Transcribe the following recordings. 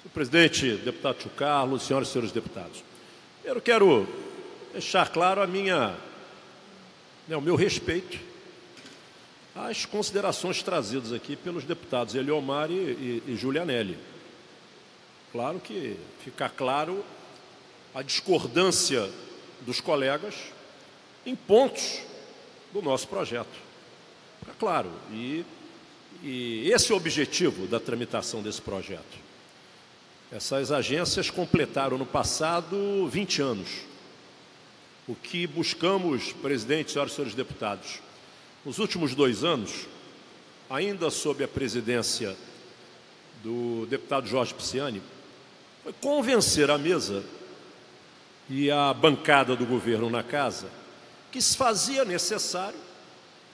Senhor presidente, deputado Tio Carlos, senhoras e senhores deputados, eu quero deixar claro o meu respeito às considerações trazidas aqui pelos deputados Eliomar e Julianelli. Claro que fica claro a discordância dos colegas em pontos do nosso projeto. Fica claro. E esse é o objetivo da tramitação desse projeto. Essas agências completaram no passado 20 anos. O que buscamos, presidente, senhoras e senhores deputados, nos últimos 2 anos, ainda sob a presidência do deputado Jorge Pisciani, foi convencer a mesa e a bancada do governo na casa que se fazia necessário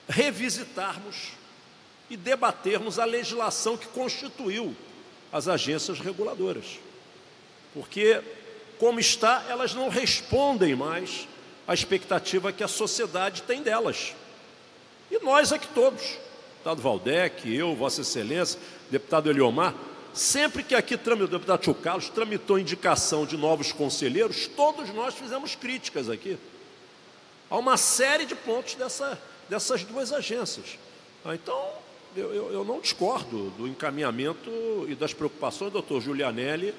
revisitarmos e debatermos a legislação que constituiu as agências reguladoras. Porque, como está, elas não respondem mais à expectativa que a sociedade tem delas. E nós aqui todos, deputado Valdec, eu, Vossa Excelência, deputado Eliomar, sempre que aqui o deputado Tio Carlos tramitou indicação de novos conselheiros, todos nós fizemos críticas aqui. Há uma série de pontos dessas 2 agências. Então, eu não discordo do encaminhamento e das preocupações do doutor Julianelli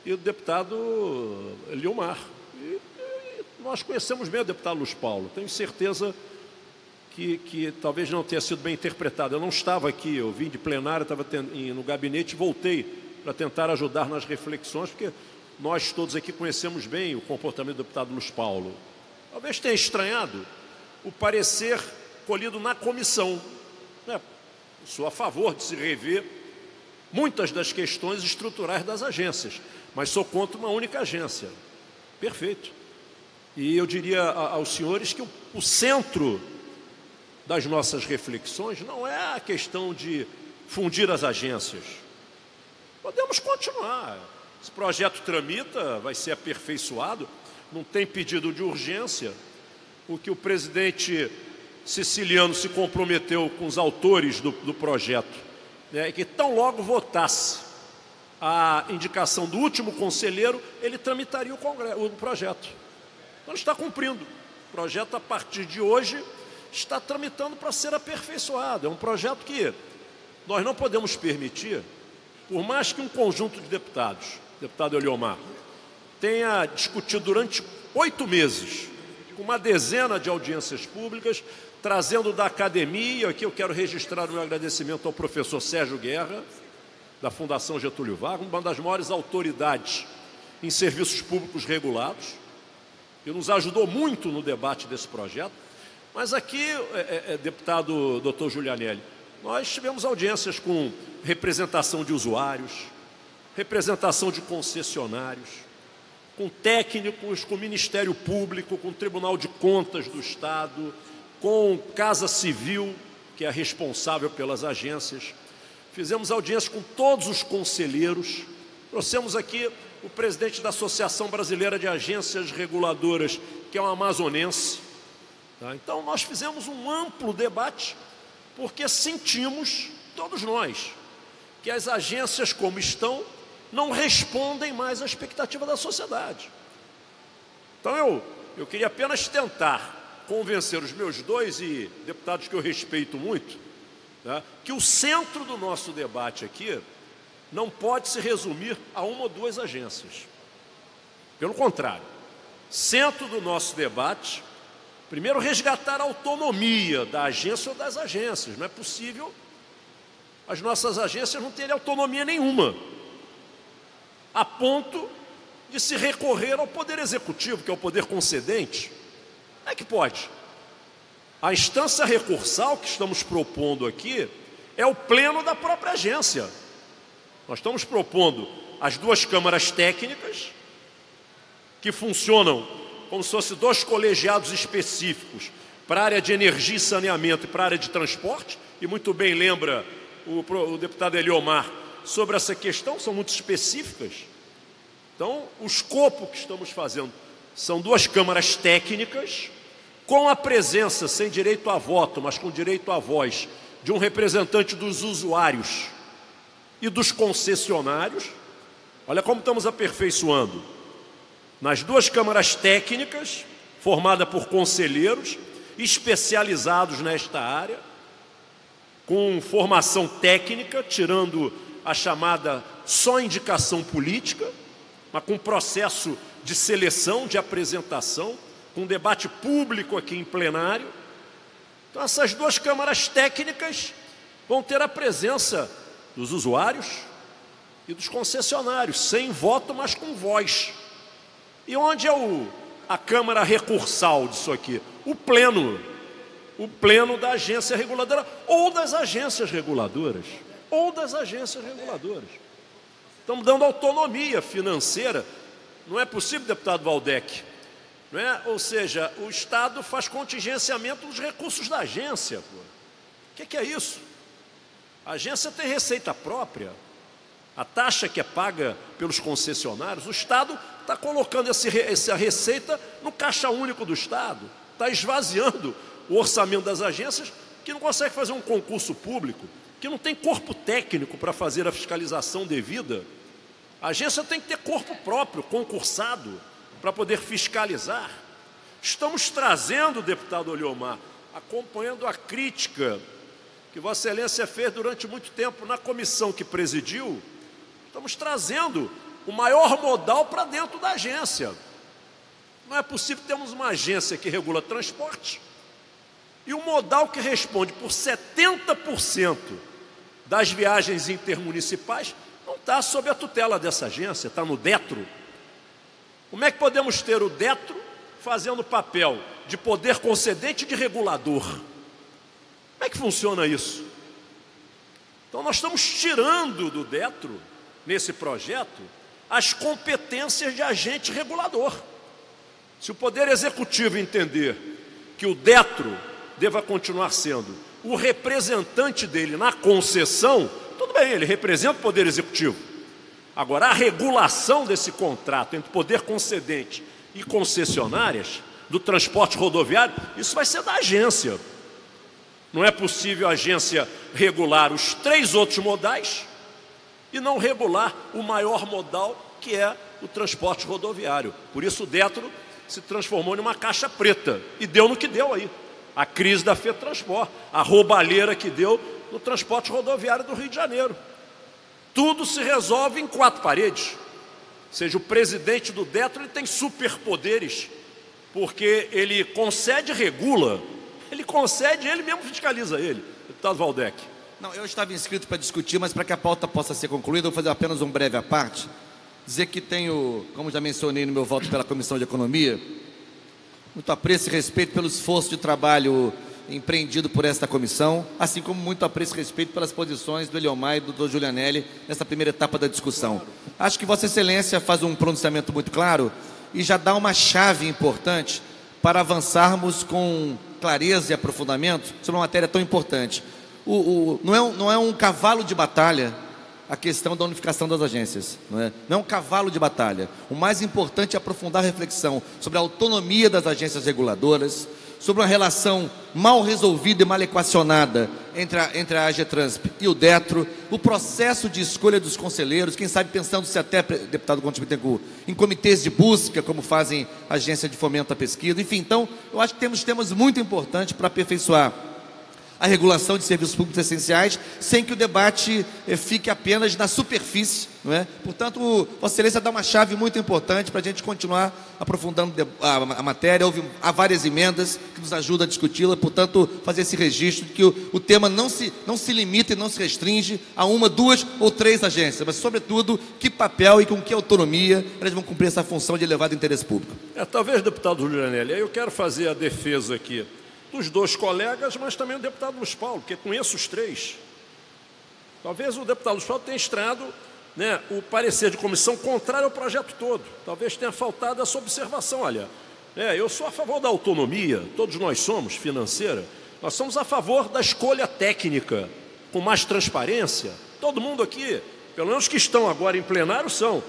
e do deputado Eliomar. E nós conhecemos bem o deputado Luiz Paulo. Tenho certeza que talvez não tenha sido bem interpretado. Eu não estava aqui, eu vim de plenário, estava no gabinete e voltei para tentar ajudar nas reflexões, porque nós todos aqui conhecemos bem o comportamento do deputado Luiz Paulo. Talvez tenha estranhado o parecer colhido na comissão. Sou a favor de se rever muitas das questões estruturais das agências, mas sou contra uma única agência. Perfeito. E eu diria aos senhores que o centro das nossas reflexões não é a questão de fundir as agências. Podemos continuar. Esse projeto tramita, vai ser aperfeiçoado, não tem pedido de urgência. O que o presidente Siciliano se comprometeu com os autores do projeto, né, que tão logo votasse a indicação do último conselheiro, ele tramitaria o projeto. Então, ele está cumprindo. O projeto, a partir de hoje, está tramitando para ser aperfeiçoado. É um projeto que nós não podemos permitir, por mais que um conjunto de deputados, deputado Eliomar, tenha discutido durante 8 meses, com uma dezena de audiências públicas, trazendo da academia, aqui eu quero registrar o meu agradecimento ao professor Sérgio Guerra, da Fundação Getúlio Vargas, uma das maiores autoridades em serviços públicos regulados, que nos ajudou muito no debate desse projeto. Mas aqui, deputado doutor Julianelli, nós tivemos audiências com representação de usuários, representação de concessionários, com técnicos, com o Ministério Público, com o Tribunal de Contas do Estado, com Casa Civil, que é responsável pelas agências. Fizemos audiências com todos os conselheiros. Trouxemos aqui o presidente da Associação Brasileira de Agências Reguladoras, que é um amazonense. Então, nós fizemos um amplo debate, porque sentimos, todos nós, que as agências como estão não respondem mais à expectativa da sociedade. Então, eu queria apenas tentar convencer os meus 2 e deputados que eu respeito muito, né, que o centro do nosso debate aqui não pode se resumir a 1 ou 2 agências. Pelo contrário, centro do nosso debate, primeiro, resgatar a autonomia da agência ou das agências. Não é possível as nossas agências não terem autonomia nenhuma, a ponto de se recorrer ao Poder Executivo, que é o poder concedente. Como é que pode? A instância recursal que estamos propondo aqui é o pleno da própria agência. Nós estamos propondo as 2 câmaras técnicas, que funcionam como se fossem 2 colegiados específicos para a área de energia e saneamento e para a área de transporte, e muito bem lembra o deputado Eliomar sobre essa questão, são muito específicas. Então, o escopo que estamos fazendo são 2 câmaras técnicas, com a presença, sem direito a voto, mas com direito à voz, de um representante dos usuários e dos concessionários, Olha como estamos aperfeiçoando. Nas duas câmaras técnicas, formadas por conselheiros especializados nesta área, com formação técnica, tirando a chamada só indicação política, mas com processo de seleção, de apresentação, com debate público aqui em plenário. Então, essas duas câmaras técnicas vão ter a presença dos usuários e dos concessionários, sem voto, mas com voz. E onde é a Câmara recursal disso aqui? O pleno da agência reguladora ou das agências reguladoras. Estamos dando autonomia financeira. Não é possível, deputado Waldeck, não é? Ou seja, o Estado faz contingenciamento dos recursos da agência. O que é isso? A agência tem receita própria. A taxa que é paga pelos concessionários, o Estado está colocando essa receita no caixa único do Estado, está esvaziando o orçamento das agências, que não consegue fazer um concurso público, que não tem corpo técnico para fazer a fiscalização devida. A agência tem que ter corpo próprio, concursado, para poder fiscalizar. Estamos trazendo, deputado Oliomar, acompanhando a crítica que Vossa Excelência fez durante muito tempo na comissão que presidiu. Estamos trazendo o maior modal para dentro da agência. Não é possível que temos uma agência que regula transporte e o modal que responde por 70% das viagens intermunicipais não está sob a tutela dessa agência, está no DETRO. Como é que podemos ter o DETRO fazendo papel de poder concedente e de regulador? Como é que funciona isso? Então nós estamos tirando do DETRO, nesse projeto, as competências de agente regulador. Se o Poder Executivo entender que o DETRO deva continuar sendo o representante dele na concessão, tudo bem, ele representa o Poder Executivo. Agora, a regulação desse contrato entre poder concedente e concessionárias do transporte rodoviário, isso vai ser da agência. Não é possível a agência regular os 3 outros modais e não regular o maior modal, que é o transporte rodoviário. Por isso o DETRO se transformou numa caixa preta e deu no que deu aí. A crise da FETransport, a roubalheira que deu no transporte rodoviário do Rio de Janeiro. Tudo se resolve em 4 paredes. Ou seja, o presidente do DETRO ele tem superpoderes, porque ele concede e regula. Ele concede e ele mesmo fiscaliza ele. Deputado Waldeck. Não, eu estava inscrito para discutir, mas para que a pauta possa ser concluída, eu vou fazer apenas um breve à parte. Dizer que tenho, como já mencionei no meu voto pela Comissão de Economia, muito apreço e respeito pelo esforço de trabalho empreendido por esta comissão, assim como muito apreço e respeito pelas posições do Eliomar e do Dr. Giulianelli nessa primeira etapa da discussão. Acho que Vossa Excelência faz um pronunciamento muito claro e já dá uma chave importante para avançarmos com clareza e aprofundamento sobre uma matéria tão importante. Não é um cavalo de batalha a questão da unificação das agências. Não é um cavalo de batalha. O mais importante é aprofundar a reflexão sobre a autonomia das agências reguladoras, sobre uma relação mal resolvida e mal equacionada entre a AGETRANSP e o DETRO, o processo de escolha dos conselheiros, quem sabe pensando-se até, deputado Conde Bittencourt, em comitês de busca, como fazem a Agência de Fomento à Pesquisa. Enfim, então, eu acho que temos temas muito importantes para aperfeiçoar a regulação de serviços públicos essenciais, sem que o debate fique apenas na superfície, não é? Portanto, Vossa Excelência dá uma chave muito importante para a gente continuar aprofundando a matéria. Há várias emendas que nos ajudam a discuti-la, portanto, fazer esse registro de que o tema não se limita e não se restringe a 1, 2 ou 3 agências, mas, sobretudo, que papel e com que autonomia elas vão cumprir essa função de elevado interesse público. Talvez, deputado Giulianelli, eu quero fazer a defesa aqui dos 2 colegas, mas também o deputado Luiz Paulo, porque conheço os 3. Talvez o deputado Luiz Paulo tenha estreado, né, o parecer de comissão contrário ao projeto todo. Talvez tenha faltado essa observação. Olha, eu sou a favor da autonomia, todos nós somos, financeira. Nós somos a favor da escolha técnica, com mais transparência. Todo mundo aqui, pelo menos que estão agora em plenário, são.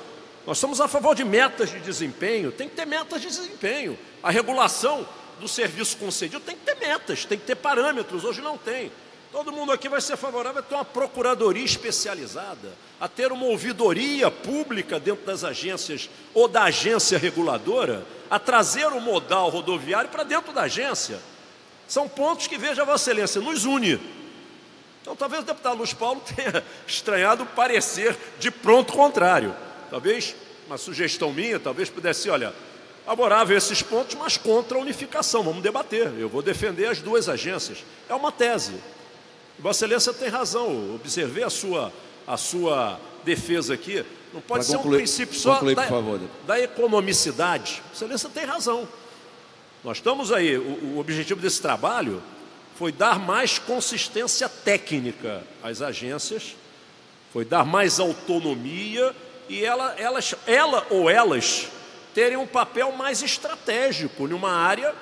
Nós somos a favor de metas de desempenho, tem que ter metas de desempenho. A regulação do serviço concedido tem que ter metas, tem que ter parâmetros, hoje não tem. Todo mundo aqui vai ser favorável a ter uma procuradoria especializada, a ter uma ouvidoria pública dentro das agências ou da agência reguladora, a trazer o modal rodoviário para dentro da agência. São pontos que, veja Vossa Excelência, nos une. Então, talvez o deputado Luiz Paulo tenha estranhado o parecer de pronto contrário. Talvez, uma sugestão minha, talvez pudesse ser, olha, favorável a esses pontos, mas contra a unificação. Vamos debater. Eu vou defender as duas agências. É uma tese. Vossa Excelência tem razão. Observei a sua defesa aqui. Não pode ser um princípio só da economicidade. Vossa Excelência tem razão. Nós estamos aí, o objetivo desse trabalho foi dar mais consistência técnica às agências, foi dar mais autonomia e elas terem um papel mais estratégico numa área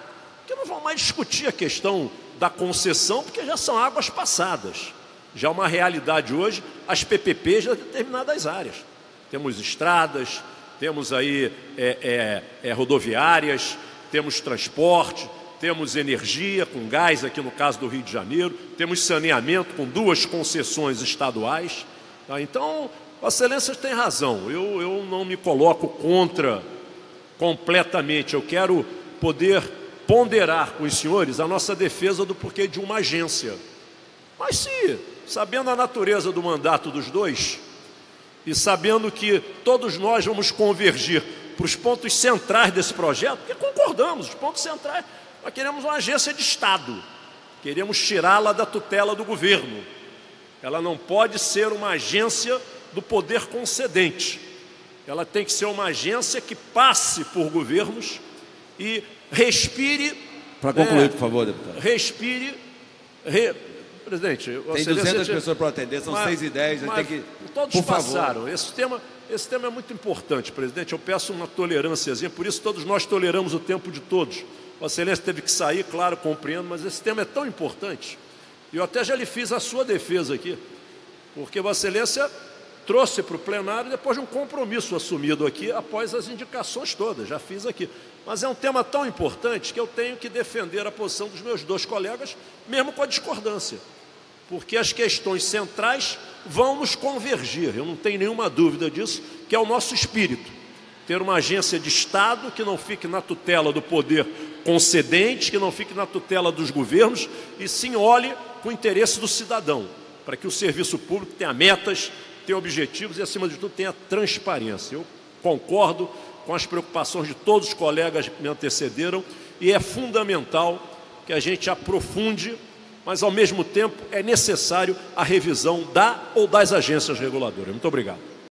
que não vão mais discutir a questão da concessão, porque já são águas passadas. Já é uma realidade hoje, as PPPs de determinadas áreas. Temos estradas, temos aí rodoviárias, temos transporte, temos energia com gás aqui no caso do Rio de Janeiro, temos saneamento com 2 concessões estaduais. Tá? Então, Vossa Excelência tem razão, eu não me coloco contra completamente, eu quero poder ponderar com os senhores a nossa defesa do porquê de uma agência. Mas se, sabendo a natureza do mandato dos dois, e sabendo que todos nós vamos convergir para os pontos centrais desse projeto, porque concordamos, os pontos centrais, nós queremos uma agência de Estado, queremos tirá-la da tutela do governo. Ela não pode ser uma agência do poder concedente. Ela tem que ser uma agência que passe por governos e respire... Para concluir, por favor, deputado. Presidente... Tem 200 pessoas para atender, são 6h10, tem que... Todos passaram. Esse tema é muito importante, presidente. Eu peço uma tolerânciazinha, por isso todos nós toleramos o tempo de todos. Vossa Excelência teve que sair, claro, compreendo, mas esse tema é tão importante. E eu até já lhe fiz a sua defesa aqui, porque Vossa Excelência trouxe para o plenário depois de um compromisso assumido aqui, após as indicações todas, já fiz aqui. Mas é um tema tão importante que eu tenho que defender a posição dos meus 2 colegas, mesmo com a discordância, porque as questões centrais vão nos convergir, eu não tenho nenhuma dúvida disso, que é o nosso espírito. Ter uma agência de Estado que não fique na tutela do poder concedente, que não fique na tutela dos governos, e sim olhe com o interesse do cidadão, para que o serviço público tenha metas, tenha objetivos e, acima de tudo, tenha transparência. Eu concordo com as preocupações de todos os colegas que me antecederam e é fundamental que a gente aprofunde, mas, ao mesmo tempo, é necessário a revisão da ou das agências reguladoras. Muito obrigado.